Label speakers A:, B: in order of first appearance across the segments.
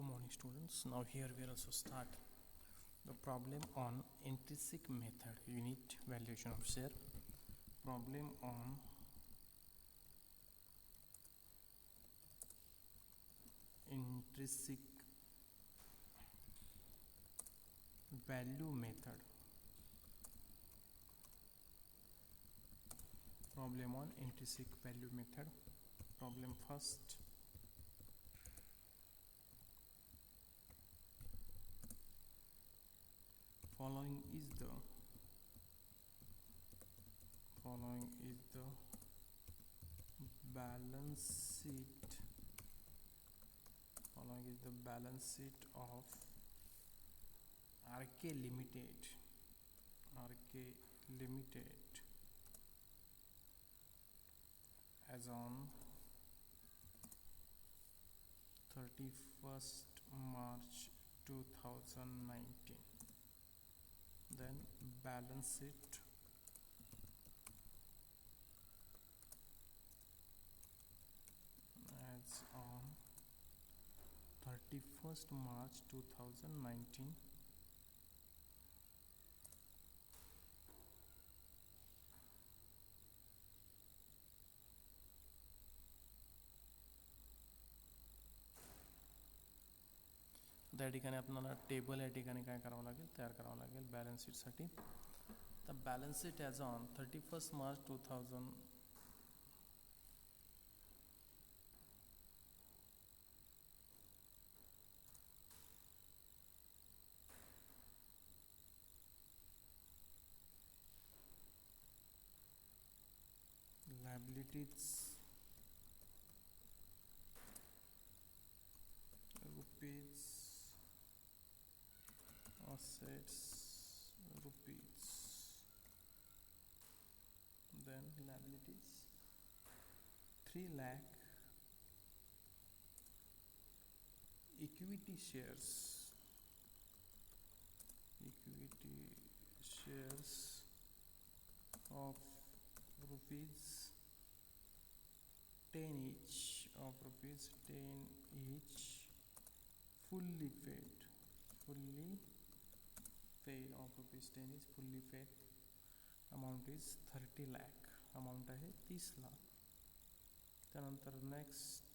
A: Good morning, students. Now here we will also start the problem on intrinsic method, unit valuation of share. Problem on intrinsic value method. Problem on intrinsic value method. Problem first. Following is the balance sheet. Following is the balance sheet of RK Limited. As on 31st March 2019. Then balance sheet as on 31st March 2019. त्या ठिकाणी आपल्याला table या ठिकाणी काय करावं लागेल, तयार करावं लागेल बॅलन्स शीटसाठी. तर balance sheet as on 31st March 2000 liabilities rupees, assets rupees, then liabilities 3 lakh, equity shares of rupees 10 each, fully paid of rupees 10 each, fully paid. Amount is 30 lakh, amount आहे 30 लाख. त्यानंतर next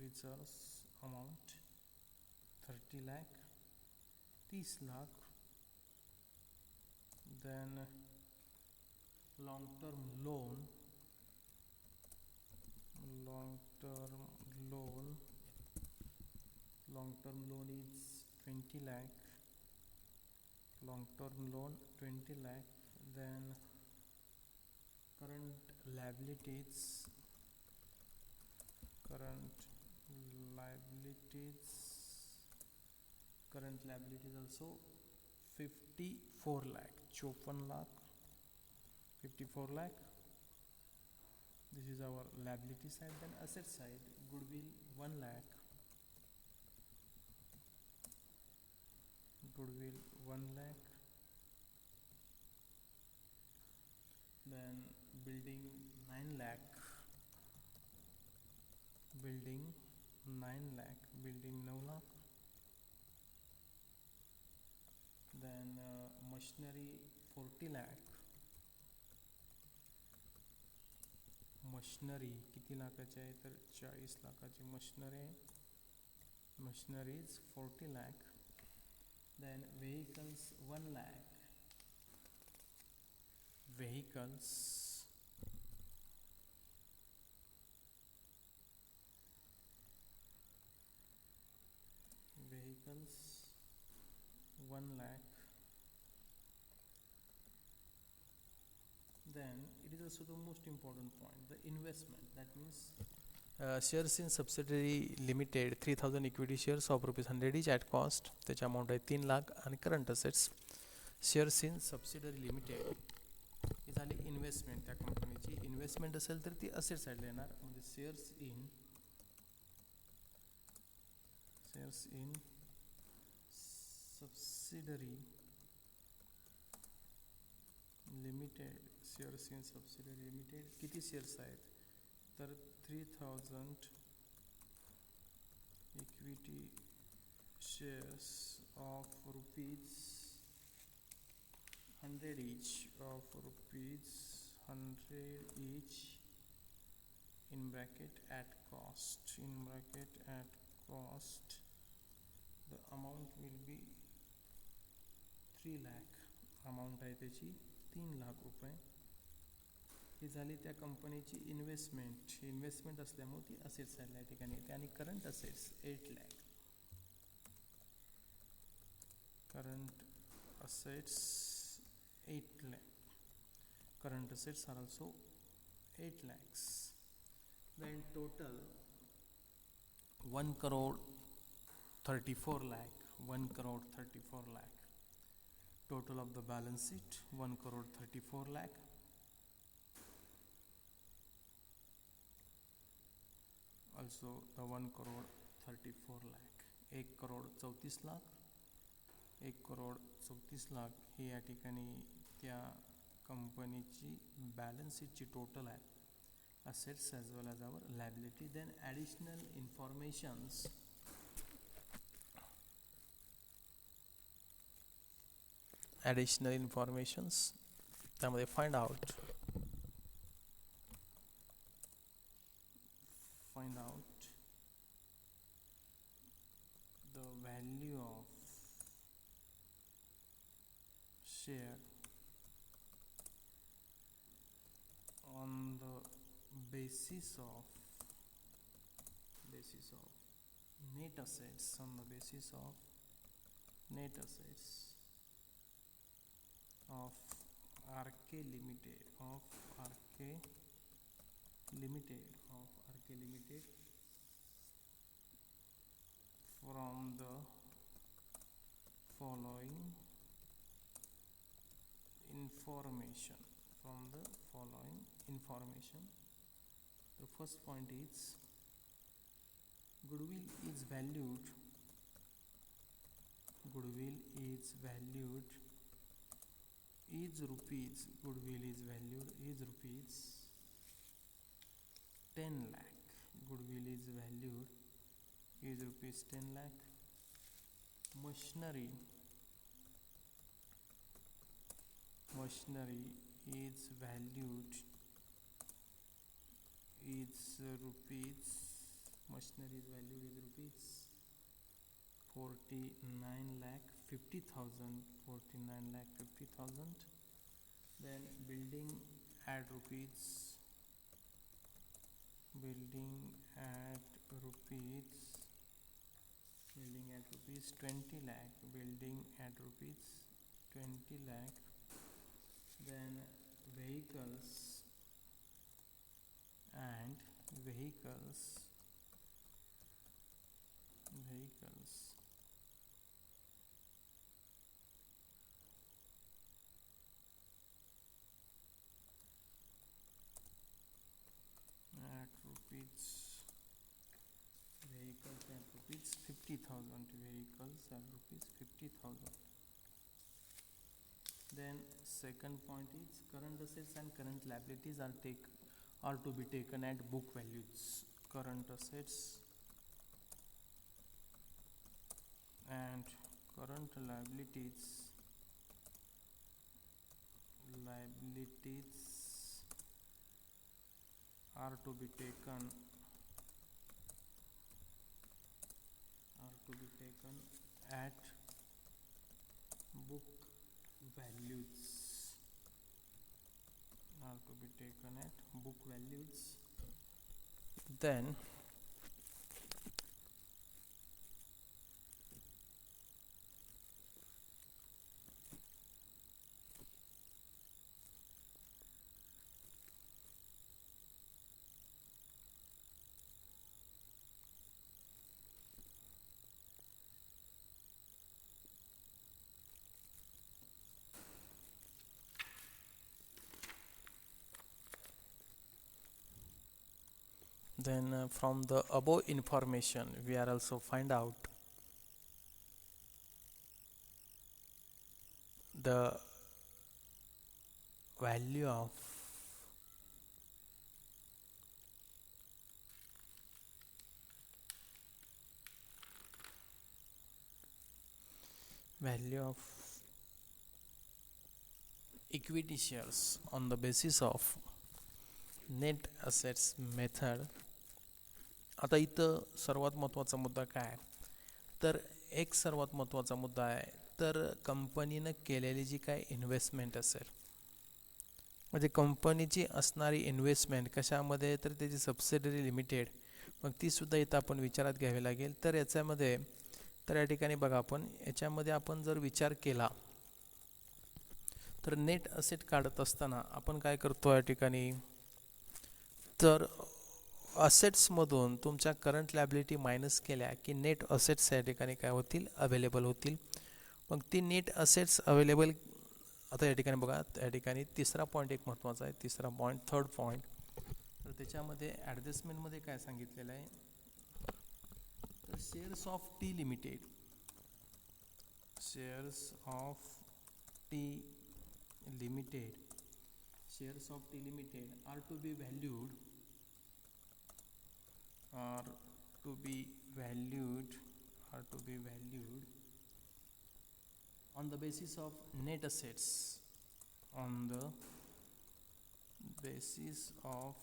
A: reserves amount 30 lakh, 30 lakh. Then long term loan is 20 lakh, long term loan 20 lakh. Then current liabilities also 54 lakh, 54 lakh. This is our liability side. Then asset side, goodwill 1 lakh, then building 9 lakh, building 9 lakh. Then machinery 40 lakh. Machinery किती लाखाची आहे, तर 40 लाखाची machinery आहे. Machinery is 40 lakh. Then vehicles 1 lakh, vehicles 1 lakh. Then it is also the most important point, the investment. That means shares in subsidiary limited 3000 equity shares of rupees 100 each at cost. त्याची amount आहे 3 लाख. आणि current assets shares in subsidiary limited ही झाली investment. त्या कंपनीची investment असेल तर ती असेट साईडला येणार. म्हणजे shares in subsidiary limited limited shares in subsidiary limited किती शेअर्स आहेत तर 3000 equity shares of rupees 100 each of rupees 100 each in bracket at cost the amount will be 3 lakh amount आहे त्याची 3 लाख रुपये ही झाली त्या कंपनीची इन्व्हेस्टमेंट असल्यामुळे ती असेट्स आहे या ठिकाणी येते आणि current assets 8 lakh current assets 8 lakh current assets are also 8 lakhs then total 1 crore 34 lakh 1 crore 34 lakh total of the balance sheet 1 crore 34 lakh also the 1 crore 34 lakh 1 crore 34 lakh 1 crore 34 lakh ही या ठिकाणी त्या कंपनीची balance शीटची total आहे assets as वेल as आवर liability then additional informations त्यामध्ये find out the value of share on the basis of net assets of RK Limited from the following information. The first point is goodwill is valued is rupees 10 lakh goodwill is valued is rupees 10 lakh machinery is valued is rupees 49 lakh 50,000 then building at rupees 20 lakh then vehicles at rupees 50,000 then second point is current assets and current liabilities are to be taken at book values current assets and current liabilities are to be taken at book values then from the above information we are also find out the value of equity shares on the basis of net assets method. आता इथं सर्वात महत्त्वाचा मुद्दा काय आहे, तर एक सर्वात महत्त्वाचा मुद्दा आहे, तर कंपनीनं केलेली जी काय इन्व्हेस्टमेंट असेल, म्हणजे कंपनीची असणारी इन्व्हेस्टमेंट कशामध्ये, तर त्याची सबसिडरी लिमिटेड, मग तीसुद्धा इथं आपण विचारात घ्यावी लागेल. तर याच्यामध्ये तर या ठिकाणी बघा, आपण याच्यामध्ये आपण जर विचार केला तर नेट असेट काढत असताना आपण काय करतो या ठिकाणी, तर असेट्समधून तुमच्या करंट लायबिलिटी मायनस केल्या की नेट असेट्स या ठिकाणी काय होतील, अवेलेबल होतील. मग ती नेट असेट्स अवेलेबल, आता या ठिकाणी बघा, या ठिकाणी तिसरा पॉईंट एक महत्त्वाचा आहे, तिसरा पॉईंट, थर्ड पॉईंट. तर त्याच्यामध्ये ॲडजस्टमेंटमध्ये काय सांगितलेलं आहे, तर shares of T limited, shares of T limited, shares of T Limited are to be valued on the basis of net assets, on the basis of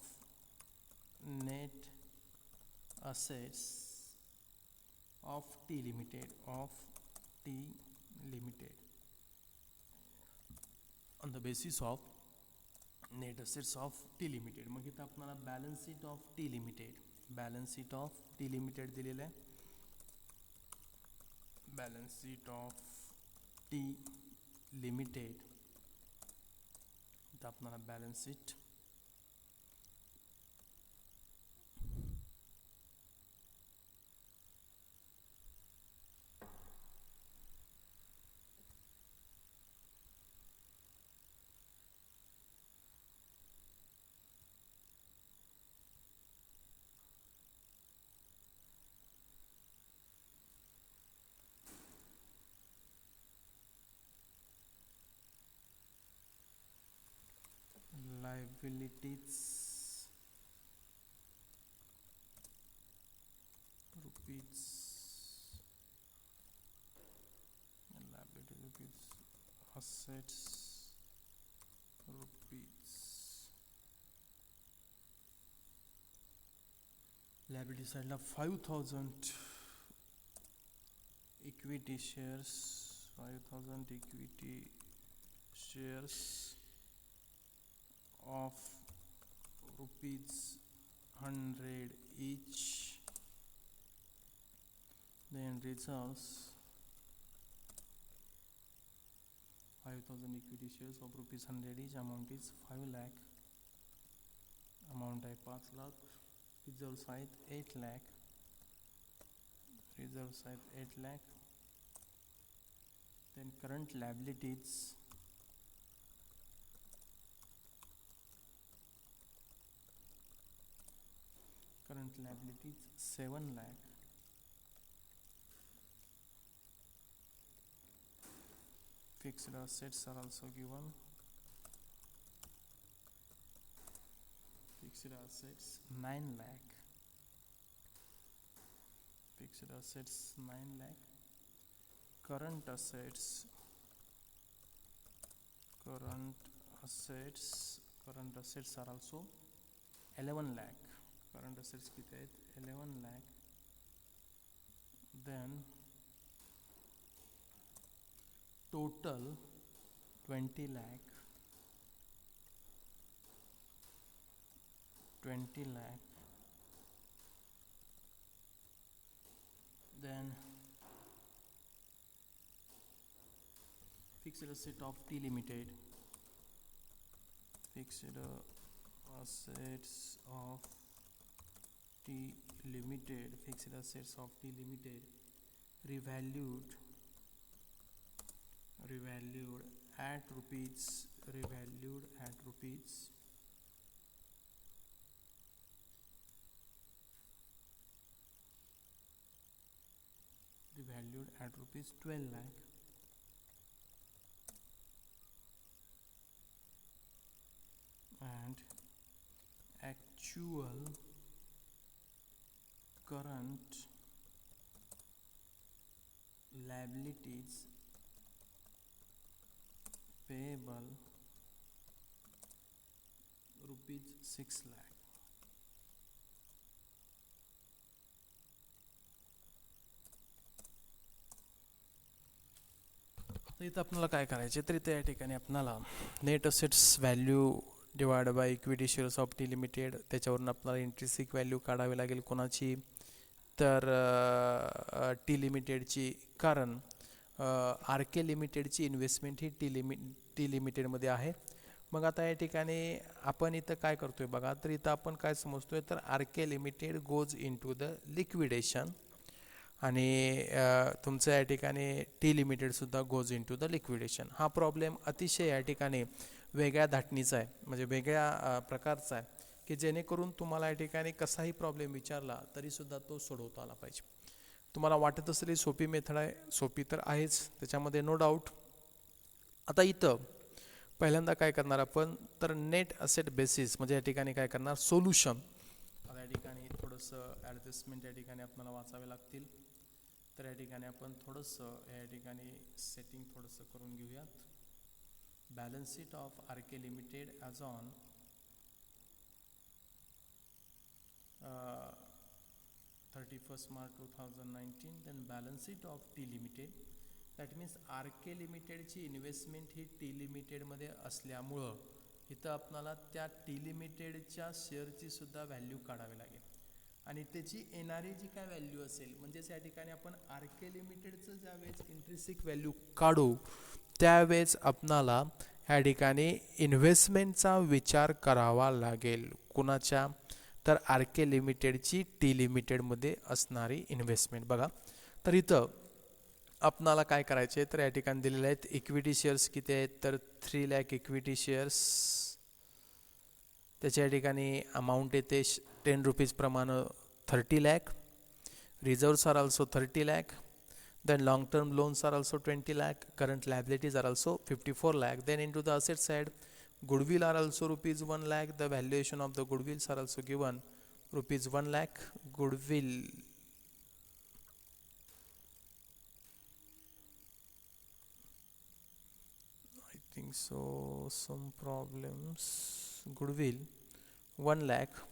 A: net assets of T Limited, on the basis of net assets of T limited. मग इथं आपल्याला balance sheet of T limited दिलेलं आहे. Balance sheet of T limited, इथं आपल्याला balance sheet liabilities rupees assets rupees. Liability side ला 5000 equity shares, 5000 equity shares of rupees 100 each. Then reserves 5000 equity shares of rupees 100 each. Amount is 5 lakh. Amount है 5 lakh. Reserve side 8 lakh. Reserve side 8 lakh. Then current liabilities current liabilities 7 lakh. Fixed assets are also given. Fixed assets 9 lakh. Fixed assets 9 lakh. Current assets are also 11 lakh. Current assets किती आहेत, 11 lakh. Then total 20 lakh. Then fixed asset of T Limited. Fixed assets of T Limited. Fixed assets of T Limited revalued at rupees. Revalued at rupees 12 lakh. actual current liabilities payable rupees 6 lakh. तर इथं आपल्याला काय करायचे, तर इथे या ठिकाणी आपल्याला net assets value divide by equity shares of T limited, त्याच्यावरून आपल्याला इंट्रिसिक व्हॅल्यू काढावी लागेल कोणाची, तर टी लिमिटेडची. कारण आर के लिमिटेडची इन्व्हेस्टमेंट ही टी लिमिटेडमध्ये आहे. मग आता या ठिकाणी आपण इथं काय करतोय बघा, तर इथं आपण काय समजतोय, तर R K limited goes into the liquidation आणि तुमचं या ठिकाणी टी लिमिटेडसुद्धा goes into the liquidation. हा प्रॉब्लेम अतिशय या ठिकाणी वेगळ्या धाटणीचा आहे, म्हणजे वेगळ्या प्रकारचा आहे, की जेणेकरून तुम्हाला या ठिकाणी कसाही प्रॉब्लेम विचारला तरीसुद्धा तो सोडवता आला पाहिजे. तुम्हाला वाटत असेल सोपी मेथड आहे, सोपी तर आहेच, त्याच्यामध्ये नो डाऊट. आता इथं पहिल्यांदा काय करणार आपण, तर नेट असेट बेसिस म्हणजे या ठिकाणी काय करणार, सोल्युशन. आता या ठिकाणी थोडंसं ॲडजस्टमेंट या ठिकाणी आपल्याला वाचावे लागतील. तर या ठिकाणी आपण थोडंसं या ठिकाणी सेटिंग थोडंसं करून घेऊयात. Balance sheet of R K limited as on 31st March 2019. Then balance sheet of T limited. That means R K लिमिटेडची इन्व्हेस्टमेंट ही टी लिमिटेडमध्ये असल्यामुळं इथं आपल्याला त्या टी लिमिटेडच्या शेअरची सुद्धा व्हॅल्यू काढावी लागेल आणि त्याची येणारी जी काय व्हॅल्यू असेल, म्हणजेच या ठिकाणी आपण आर के लिमिटेडचं ज्यावेळेस इंट्रिसिक व्हॅल्यू काढू त्यावेळेस आपणाला ह्या ठिकाणी इन्व्हेस्टमेंटचा विचार करावा लागेल. कुणाच्या, तर आर के लिमिटेडची टी लिमिटेडमध्ये असणारी इन्व्हेस्टमेंट. बघा, तर इथं आपणाला काय करायचे, तर या ठिकाणी दिलेले आहेत इक्विटी शेअर्स किती आहेत, तर 3 लाख इक्विटी शेअर्स. त्याच्या या ठिकाणी अमाऊंट येते 10 रुपीज प्रमाणे 30 lakh. Reserves are also 30 lakh. Then long term loans are also 20 lakh. Current liabilities are also 54 lakh. Then into the asset side, goodwill are also rupees 1 lakh. The valuation of the goodwills are also given rupees 1 lakh. Goodwill, I think so, some problems. Goodwill 1 lakh.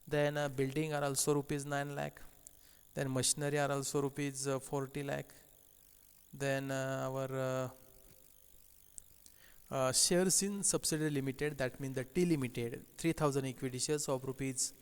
A: Then building are also rupees 9 lakh. Then machinery are also rupees 40 lakh. Then our shares in subsidiary limited, that means the T limited, 3000 equity shares of rupees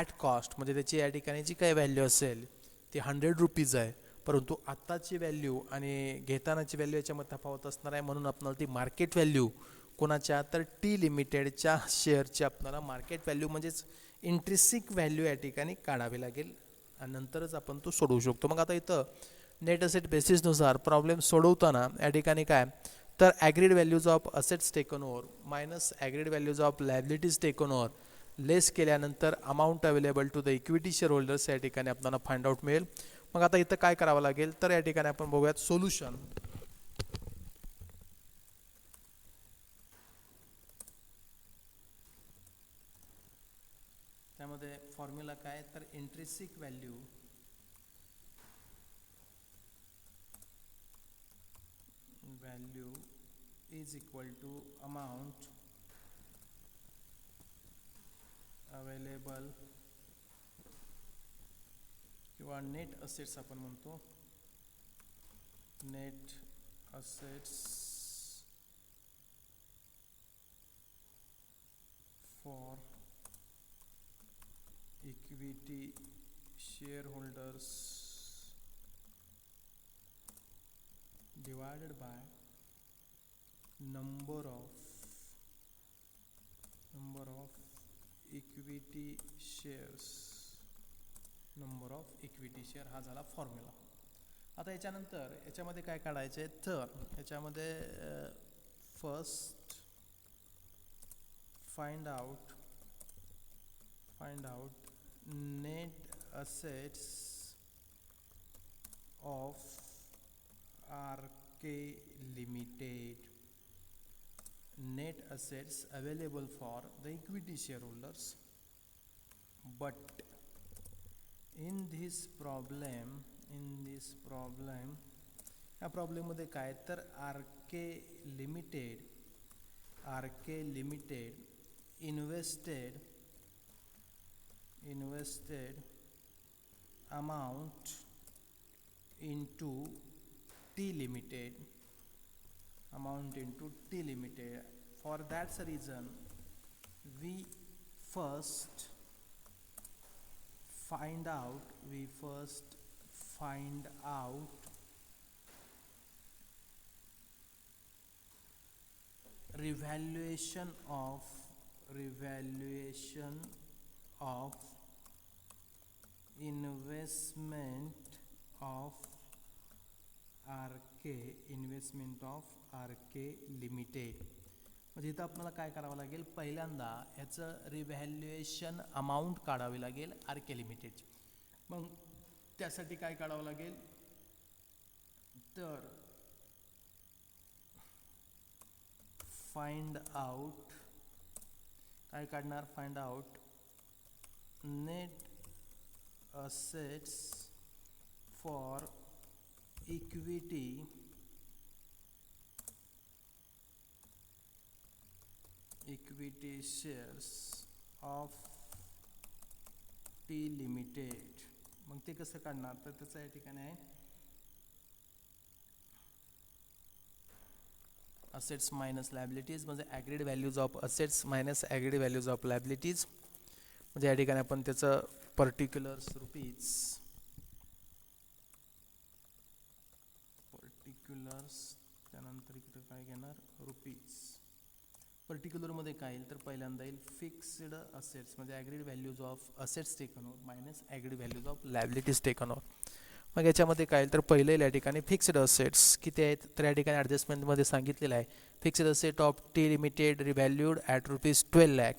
A: at cost. म्हणजे त्याची या ठिकाणी जी काही value असेल ती 100 rupees आहे, परंतु आत्ताची व्हॅल्यू आणि घेतानाची व्हॅल्यू याच्यामध्ये तफावत असणार आहे, म्हणून आपल्याला ती मार्केट व्हॅल्यू कोणाच्या, तर टी लिमिटेडच्या शेअरची आपल्याला मार्केट व्हॅल्यू म्हणजेच इंट्रिसिक व्हॅल्यू या ठिकाणी काढावी लागेल आणि नंतरच आपण तो सोडवू शकतो. मग आता इथं नेट असेट बेसिसनुसार प्रॉब्लेम सोडवताना या ठिकाणी काय, तर agreed values of assets taken over minus agreed values of liabilities taken over less केल्यानंतर amount available to the equity share holders या ठिकाणी आपल्याला फाइंड आउट मिळेल. मग आता इथं काय करावं लागेल, तर या ठिकाणी आपण बघूयात सोल्युशन. त्यामध्ये फॉर्म्युला काय, तर intrinsic value is equal to amount available किंवा नेट असेट्स आपण म्हणतो, net assets for equity share holders divided by number of equity shares, number of equity share हा झाला फॉर्म्युला. आता याच्यानंतर याच्यामध्ये काय काढायचे, तर याच्यामध्ये first find out net assets of R K limited, net assets available for the equity shareholders. but in this problem या प्रॉब्लेममध्ये काय तर R K limited invested amount into T limited. For that reason we first find out revaluation of investment of RK limited. म्हणजे इथं आपल्याला काय करावं लागेल, पहिल्यांदा ह्याचं रिव्हॅल्युएशन अमाऊंट काढावी लागेल RK लिमिटेडची. मग त्यासाठी काय काढावं लागेल तर find out net assets for equity shares of T limited. मग ते कसं काढणार तर त्याचं या ठिकाणी आहे assets minus liabilities, म्हणजे agreed values of assets minus agreed values of liabilities. म्हणजे या ठिकाणी आपण त्याचं पर्टिक्युलर्स त्यानंतर इकडे काय घेणार रुपीज. पर्टिक्युलरमध्ये काय येईल तर पहिल्यांदा येईल फिक्स्ड असेट्स, म्हणजे agreed values of assets taken over minus agreed values of liabilities taken over. मग याच्यामध्ये काय येईल तर पहिले या ठिकाणी फिक्स्ड असेट्स किती आहेत तर या ठिकाणी ॲडजस्टमेंटमध्ये सांगितलेलं आहे fixed asset of T limited revalued at ₹12 lakh.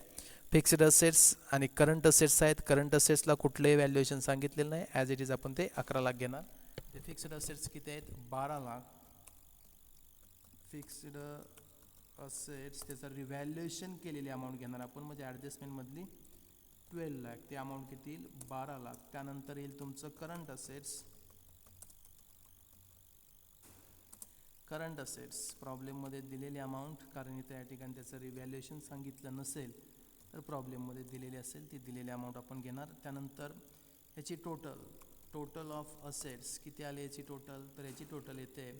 A: Fixed assets आणि करंट असेट्स आहेत. करंट असेट्सला कुठलंही व्हॅल्युएशन सांगितलेलं नाही, ॲज इट इज आपण ते 11 लाख घेणार. ते फिक्स्ड असेट्स किती आहेत 12 लाख. फिक्स्ड असेट्स त्याचं रिव्हॅल्युएशन केलेली अमाऊंट घेणार आपण, म्हणजे ॲडजस्टमेंटमधली 12 लाख. ते अमाऊंट किती येईल 12 लाख. त्यानंतर येईल तुमचं करंट असेट्स प्रॉब्लेममध्ये दिलेली अमाऊंट, कारण इथे या ठिकाणी त्याचं रिव्हॅल्युएशन सांगितलं नसेल तर प्रॉब्लेममध्ये दिलेली असेल ती दिलेली अमाऊंट आपण घेणार. त्यानंतर याची टोटल ऑफ असेट्स किती आले याची टोटल तर याची टोटल येते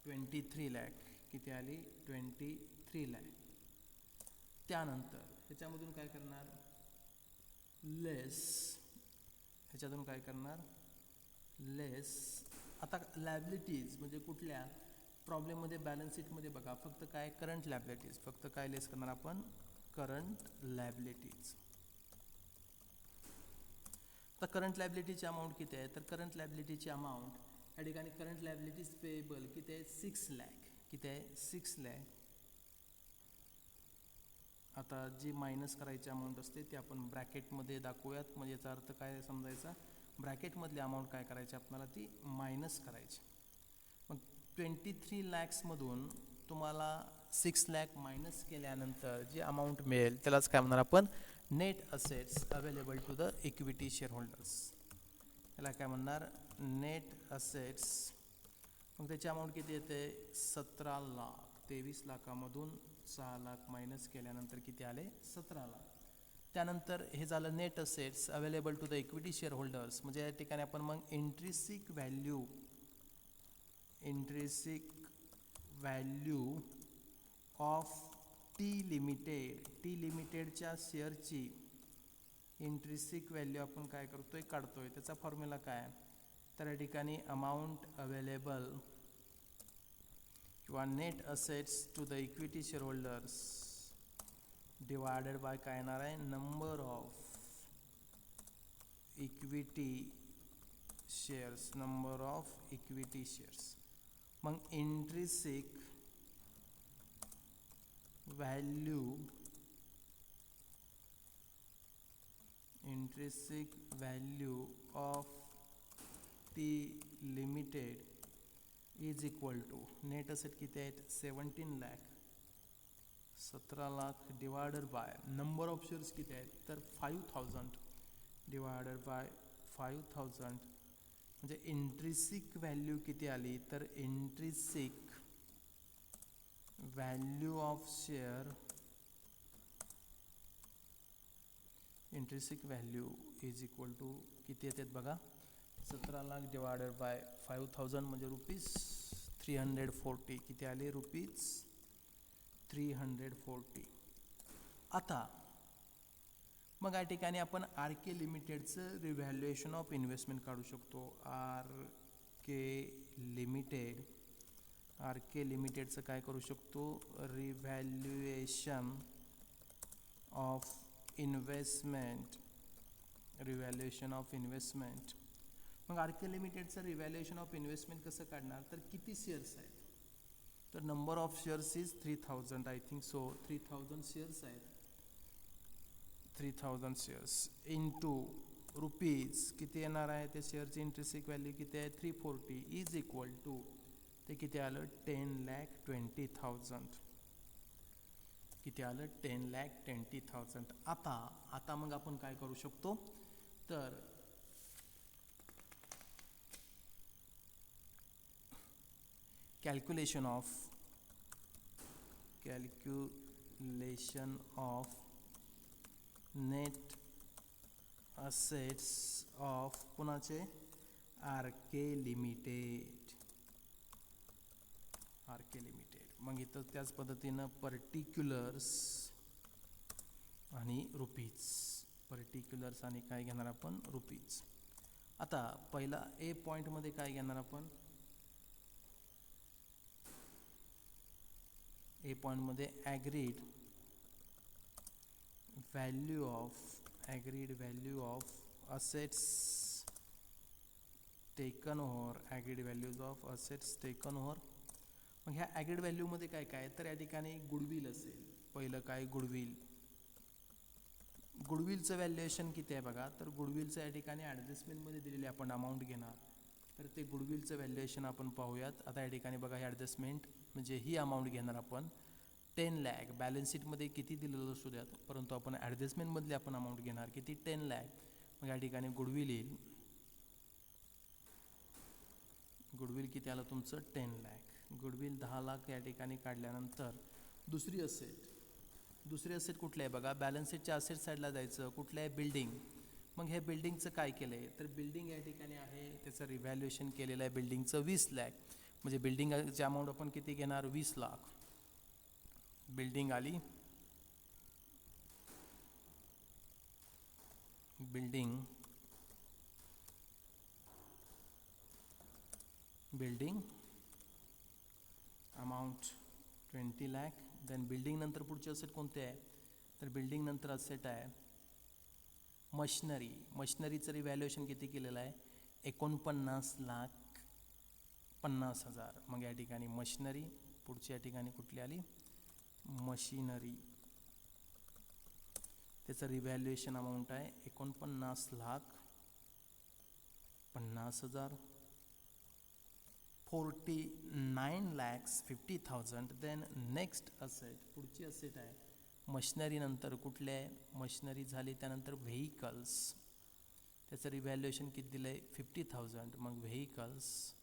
A: 23 लाख. किती आली 23 लाख. त्यानंतर ह्याच्यामधून काय करणार लेस आता लायबिलिटीज म्हणजे कुठल्या प्रॉब्लेममध्ये बॅलन्स शीटमध्ये बघा फक्त काय करंट लायबिलिटीज, फक्त काय लेस करणार आपण करंट लायबिलिटीज. तर करंट लायबिलिटीची अमाऊंट किती आहे तर करंट लायबिलिटीची अमाऊंट या ठिकाणी करंट लायबिलिटीज पेएबल किती आहे 6 लाख. किती आहे 6 लाख. आता जी मायनस करायची अमाऊंट असते ती आपण ब्रॅकेटमध्ये दाखवूयात, म्हणजे याचा अर्थ काय समजायचा ब्रॅकेटमधली अमाऊंट काय करायची आपल्याला ती मायनस करायची. मग 23 लॅक्समधून तुम्हाला 6 लाख मायनस केल्यानंतर जी अमाऊंट मिळेल त्यालाच काय म्हणणार आपण net assets available to the equity share holders. त्याला काय म्हणणार नेट असेट्स. मग त्याची अमाऊंट किती येते 17 लाख. 23 लाखामधून 6 लाख मायनस केल्यानंतर किती आले 17 लाख. त्यानंतर हे झालं net assets available to the equity share holders. म्हणजे या ठिकाणी आपण मग इंट्रिसिक व्हॅल्यू ऑफ टी लिमिटेडच्या शेअरची इंट्रिसिक व्हॅल्यू आपण काय करतोय काढतोय. त्याचा फॉर्म्युला काय तर या ठिकाणी अमाऊंट अवेलेबल किंवा net assets to the equity share holders divided by काय येणार आहे नंबर ऑफ इक्विटी शेअर्स. मग intrinsic value of T limited is equal to net asset किती आहेत 17 lakh. 17 lakh divided by number of shares किती आहेत तर 5000 डिवायडेड बाय 5000 म्हणजे इंट्रिसिक व्हॅल्यू किती आली तर intrinsic value of share intrinsic value is equal to किती येतात बघा 17 लाख डिवायडेड बाय 5000 म्हणजे रुपीज 340 किती आले रुपीज 340. आता मग या ठिकाणी आपण आर के लिमिटेडचं रिव्हॅल्युएशन ऑफ इन्व्हेस्टमेंट काढू शकतो. आर के लिमिटेडचं काय करू शकतो रिव्हॅल्युएशन ऑफ इन्व्हेस्टमेंट मग आर के लिमिटेडचं रिव्हॅल्युएशन ऑफ इन्व्हेस्टमेंट कसं काढणार तर किती शेअर्स आहेत तर number of shares is 3000 I think so 3000 shares आहेत 3000 शेअर्स इंटू रुपीज किती येणार आहे ते शेअरची इंट्रिसिक व्हॅल्यू किती आहे 340 इज इक्वल टू ते किती आलं 10,20,000 किती आलं 10,20,000. आता मग आपण काय करू शकतो तर calculation of net assets of कुणाचे आर के लिमिटेड मग इथं त्याच पद्धतीनं पर्टिक्युलर्स आणि काय घेणार आपण रुपीज. आता पहिला ए पॉईंटमध्ये काय घेणार आपण ए पॉईंटमध्ये agreed value of assets taken over मग ह्या ॲग्रीड व्हॅल्यूमध्ये काय काय तर या ठिकाणी गुडविल असेल. पहिलं काय गुडविलचं व्हॅल्युएशन किती आहे बघा तर गुडविलचं या ठिकाणी ॲडजस्टमेंटमध्ये दिलेली आपण अमाऊंट घेणार तर ते गुडविलचं व्हॅल्युएशन आपण पाहूयात. आता या ठिकाणी बघा हे ॲडजस्टमेंट म्हणजे ही अमाऊंट घेणार आपण 10 लाख बॅलन्स शीटमध्ये किती दिलेलं असू द्यात परंतु आपण ॲडजस्टमेंटमधली आपण अमाऊंट घेणार किती 10 लाख. मग या ठिकाणी गुडविल येईल किती आलं तुमचं 10 लाख. गुडविल 10 लाख या ठिकाणी काढल्यानंतर दुसरी असेट कुठलं आहे बघा बॅलन्स शीटच्या असेट साईडला जायचं कुठलं आहे बिल्डिंग. मग हे बिल्डिंगचं काय केलं आहे तर बिल्डिंग या ठिकाणी आहे त्याचं रिव्हॅल्युएशन केलेलं आहे बिल्डिंगचं 20 लाख म्हणजे बिल्डिंगची अमाऊंट आपण किती घेणार 20 लाख. बिल्डिंग आली building amount 20 lakh. Then building नंतर पुढचे असेट कोणते आहे तर बिल्डिंग नंतर असेट आहे मशिनरीचं रिव्हॅल्युएशन किती केलेलं आहे 49,50,000. मग या ठिकाणी मशिनरी पुढची या ठिकाणी कुठली आली मशिनरी त्याचं रिव्हॅल्युएशन अमाऊंट आहे 49,50,000 49,50,000. देन नेक्स्ट असेट पुढची असेट आहे मशिनरी नंतर कुठले आहे मशिनरी झाली त्यानंतर व्हेकल्स त्याचं रिव्हॅल्युएशन किती दिलं आहे 50,000. मग व्हेकल्स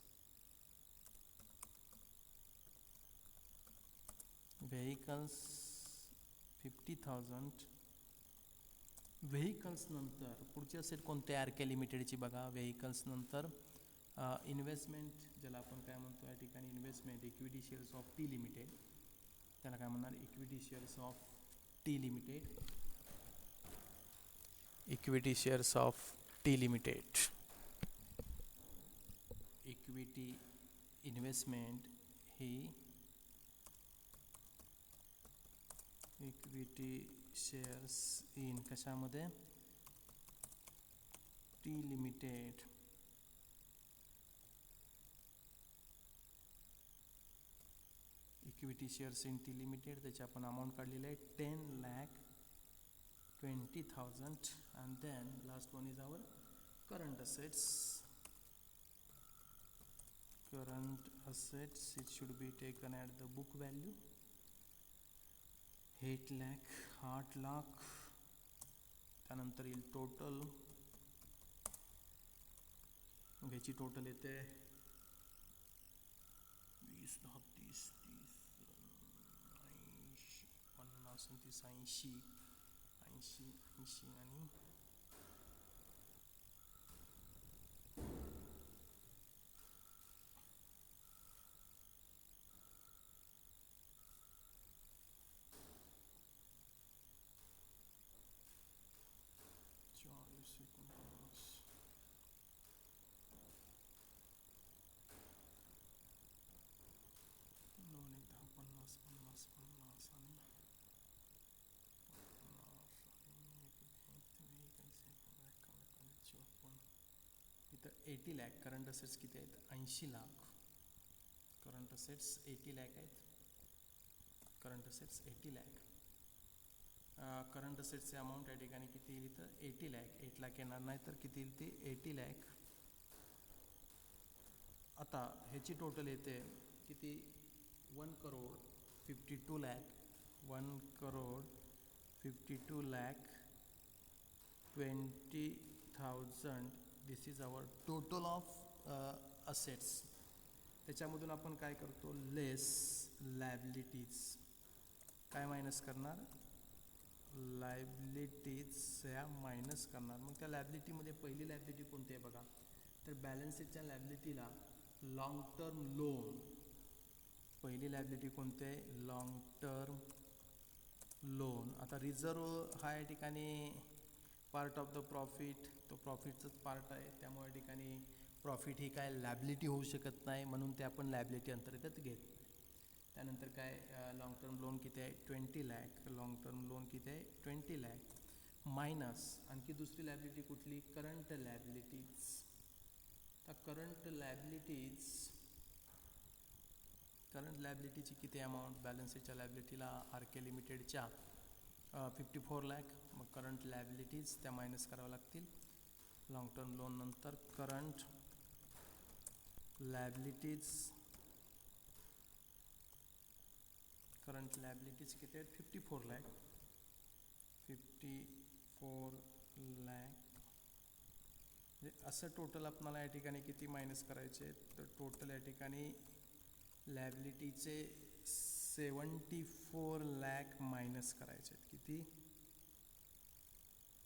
A: 50,000. व्हेकल्स नंतर पुढची असेट कोणते आर के लिमिटेडची बघा व्हेकल्स नंतर इन्व्हेस्टमेंट ज्याला आपण काय म्हणतो या ठिकाणी investment equity shares of T limited त्याला काय म्हणणार equity shares of T limited equity investment ही इक्विटी शेअर्स इन कशामध्ये T limited equity shares in T limited त्याची आपण अमाऊंट काढलेली आहे 10,20,000. And then last one is our current assets it should be taken at the book value. 8 lakh त्यानंतर येईल total. याची total येते 20 10 30 30 80 50 30 80 80 80 आणि 40 49 दोन 10 50 50 50 आणि 50 इथं 80 लाख. करंट असेट्स किती आहेत? 80 लाख. करंट असेट्स 80 लाख आहेत. Current assets 80 lakh. करंट असेट्सचे अमाऊंट या ठिकाणी किती येईल? इथं 80 लाख. 8 लाख येणार नाही तर किती येईल ते? 80 लाख. आता ह्याची टोटल येते किती? 1 crore 52 lakh. 1 crore 52 lakh 20,000. This is our total of assets. त्याच्यामधून आपण काय करतो? Less liabilities. काय मायनस करणार? लायबिलिटीज ह्या मायनस करणार. मग त्या लायबिलिटीमध्ये पहिली लायबिलिटी कोणती आहे बघा, तर बॅलन्स शीटच्या लायबिलिटीला लॉंग टर्म लोन. पहिली लायबिलिटी कोणती आहे? Long term loan. आता रिझर्व हा या ठिकाणी पार्ट ऑफ द प्रॉफिट, तो प्रॉफिटचंच पार्ट आहे, त्यामुळे या ठिकाणी प्रॉफिट ही काय लायबिलिटी होऊ शकत नाही, म्हणून ते आपण लायबिलिटी अंतर्गत घेत. त्यानंतर काय? लॉंग टर्म लोन किती आहे? 20 लाख. लॉंग टर्म लोन किती आहे? 20 लाख मायनस आणखी दुसरी लायबिलिटी कुठली? Current liabilities. तर करंट लायबिलिटीची किती अमाऊंट? बॅलन्स शीटच्या लायबिलिटीला आर के लिमिटेडच्या 54 लाख. मग करंट लायबिलिटीज त्या मायनस कराव्या लागतील. लॉंग टर्म लोन नंतर करंट लायबिलिटीज. करंट लायबिलिटीज किती आहेत? 54 लाख. 54 लाख. असं टोटल आपल्याला या ठिकाणी किती मायनस करायचे? तर टोटल या ठिकाणी लायबिलिटीचे 74 लाख मायनस करायचे. किती?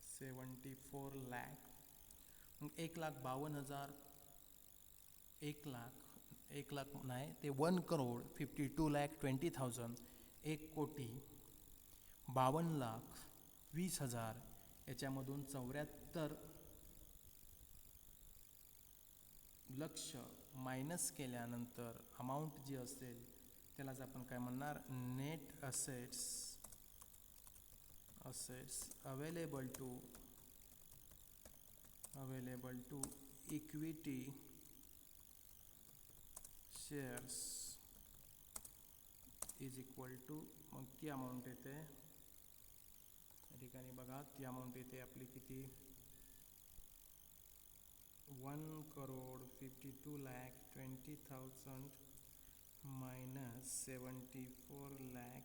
A: 74 लाख. मग 1,52,000. 1 लाख नाही, ते 1 करोड 52 लाख 20,000. 1,52,20,000. याच्यामधून 74 लक्ष मायनस केल्यानंतर अमाऊंट जी असेल त्यालाच आपण काय म्हणणार? Net assets. Available to equity shares is equal to. मग ती अमाऊंट येते या ठिकाणी बघा, ती अमाऊंट येते आपली किती? 1 करोड 52 लाख 20,000 मायनस 74 लाख.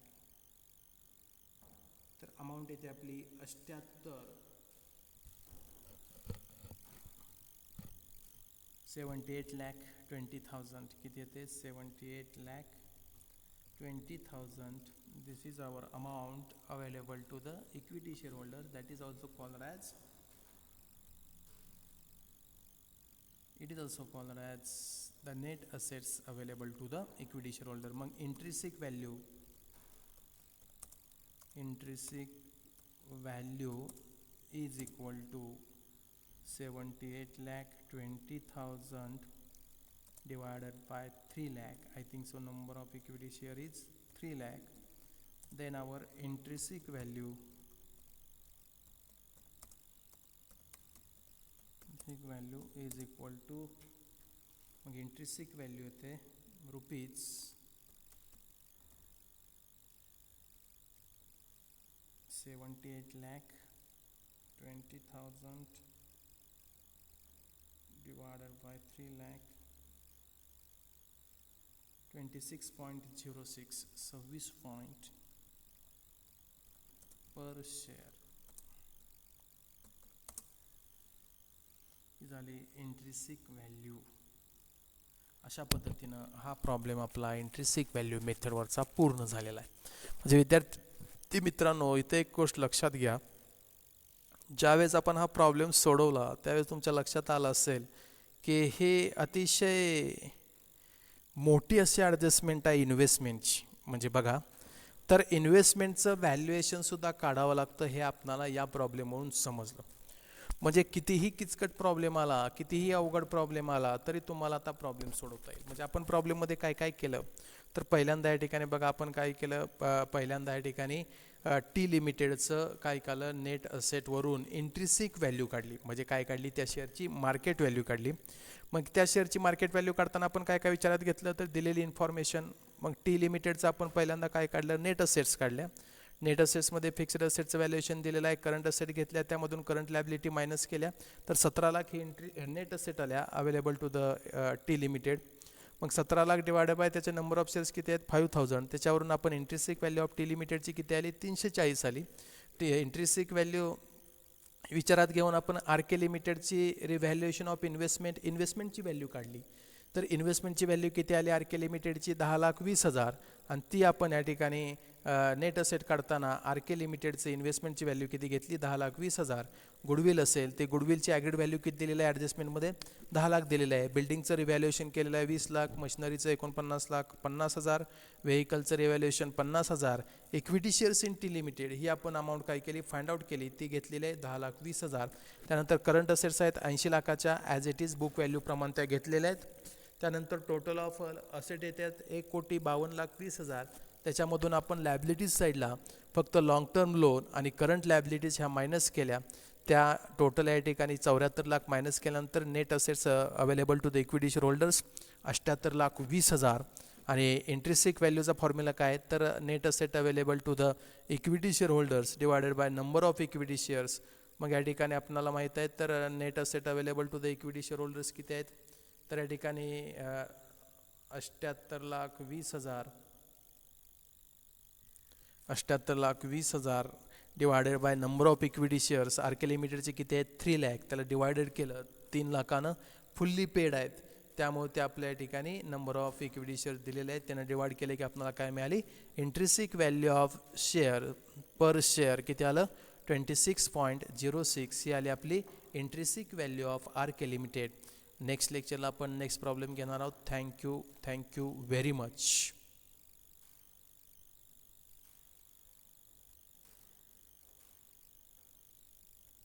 A: तर अमाऊंट येते आपली 78 लाख 20,000. किती येते? 78 lakh 20,000. This is our amount available to the equity shareholder. That is also called as the net assets available to the equity shareholder. मग intrinsic value is equal to 78 lakh 20,000 divided by 3 lakh. I think so number of equity share is 3 lakh. Then our intrinsic value is equal to, मग intrinsic value येते rupees 78 lakh 20,000 divided by 3 lakh 26.06. Per share ही झाली intrinsic value. अशा पद्धतीनं हा problem आपला intrinsic value मेथडवरचा पूर्ण झालेला आहे. म्हणजे विद्यार्थी मित्रांनो, इथे एक गोष्ट लक्षात घ्या, ज्यावेळेस आपण हा प्रॉब्लेम सोडवला त्यावेळेस तुमच्या लक्षात आलं असेल की हे अतिशय मोठी अशी ॲडजस्टमेंट आहे इन्व्हेस्टमेंटची. म्हणजे बघा, तर इन्व्हेस्टमेंटचं व्हॅल्युएशनसुद्धा काढावं लागतं हे आपणाला या प्रॉब्लेमवरून समजलं. म्हणजे कितीही किचकट प्रॉब्लेम आला, कितीही अवघड प्रॉब्लेम आला तरी तुम्हाला आता प्रॉब्लेम सोडवता येईल. म्हणजे आपण प्रॉब्लेममध्ये काय काय केलं, तर पहिल्यांदा या ठिकाणी बघा आपण काय केलं, पहिल्यांदा या ठिकाणी टी लिमिटेडचं काय केलं, नेट असेटवरून इंट्रिसिक व्हॅल्यू काढली. म्हणजे काय काढली, त्या शेअरची मार्केट व्हॅल्यू काढली. मग त्या शेअरची मार्केट व्हॅल्यू काढताना आपण काय काय विचारात घेतलं, तर दिलेली इन्फॉर्मेशन. मग टी लिमिटेडचं आपण पहिल्यांदा काय काढलं, नेट असेट्स काढल्या. नेट असेट्समध्ये फिक्स्ड असेटचं व्हॅल्युएशन दिलेलं आहे, करंट असेट घेतल्या, त्यामधून करंट लायबिलिटी मायनस केल्या, तर 17 लाख ही नेट असेट आल्या available to the T limited. मग 17 लाख डिवायडेड बाय त्याचे नंबर ऑफ शेअर्स किती आहेत, 5000. त्याच्यावरून आपण इंट्रिसिक व्हॅल्यू ऑफ टी लिमिटेडची किती आली, 340 आली. इंट्रिसिक व्हॅल्यू विचारात घेऊन आपण आर के लिमिटेडची रिव्हॅल्युएशन ऑफ इन्व्हेस्टमेंटची व्हॅल्यू काढली. तर इन्व्हेस्टमेंटची व्हॅल्यू किती आली आर के लिमिटेडची, 10,20,000. आणि ती आपण या ठिकाणी नेट असेट काढताना आर के लिमिटेडचे इन्व्हेस्टमेंटची व्हॅल्यू किती घेतली, 10,20,000. गुडविल असेल ते गुडविलची ॲग्रीड व्हॅल्यू किती दिलेलं आहे ॲडजस्टमेंटमध्ये, 10 लाख दिलेलं आहे. बिल्डिंगचं रिव्हॅल्युएशन केलेलं आहे 20 लाख, मशिनरीचं 49 लाख 50,000, व्हेकलचं revaluation 50,000. Equity shares in T limited ही आपण अमाऊंट काय केली, फाइंड आउट केली, ती घेतलेली आहे 10,20,000. त्यानंतर करंट असेट्स आहेत 80 लाखाच्या as it is book value प्रमाणे त्या घेतलेल्या आहेत. त्यानंतर टोटल ऑफ असेट येतात 1,52,20,000. त्याच्यामधून आपण लायबिलिटीज साईडला फक्त लॉंग टर्म लोन आणि करंट लायबिलिटीज ह्या मायनस केल्या. त्या टोटल या ठिकाणी 74 लाख मायनस केल्यानंतर net assets available to the equity share holders 78,20,000. आणि इंट्रिसिक व्हॅल्यूचा फॉर्म्युला काय, तर net asset available to the equity share holders divided by number of equity shares. मग या ठिकाणी आपल्याला माहीत आहे, तर net asset available to the equity share holders किती आहेत, तर या ठिकाणी 78,20,000 78,20,000 divided by number of equity shares. R K लिमिटेडचे किती आहेत, 3 लाख. त्याला डिवायडेड केलं 3 लाखानं फुल्ली पेड आहेत, त्यामुळे ते आपल्या ठिकाणी नंबर ऑफ इक्विटी शेअर दिलेले आहेत. त्यांना डिवाइड केले की आपल्याला काय मिळाली, intrinsic value of share per share किती आलं, 26.06 ही आली आपली intrinsic value of R K limited. Next लेक्चरला आपण नेक्स्ट प्रॉब्लेम घेणार आहोत. Thank you very much.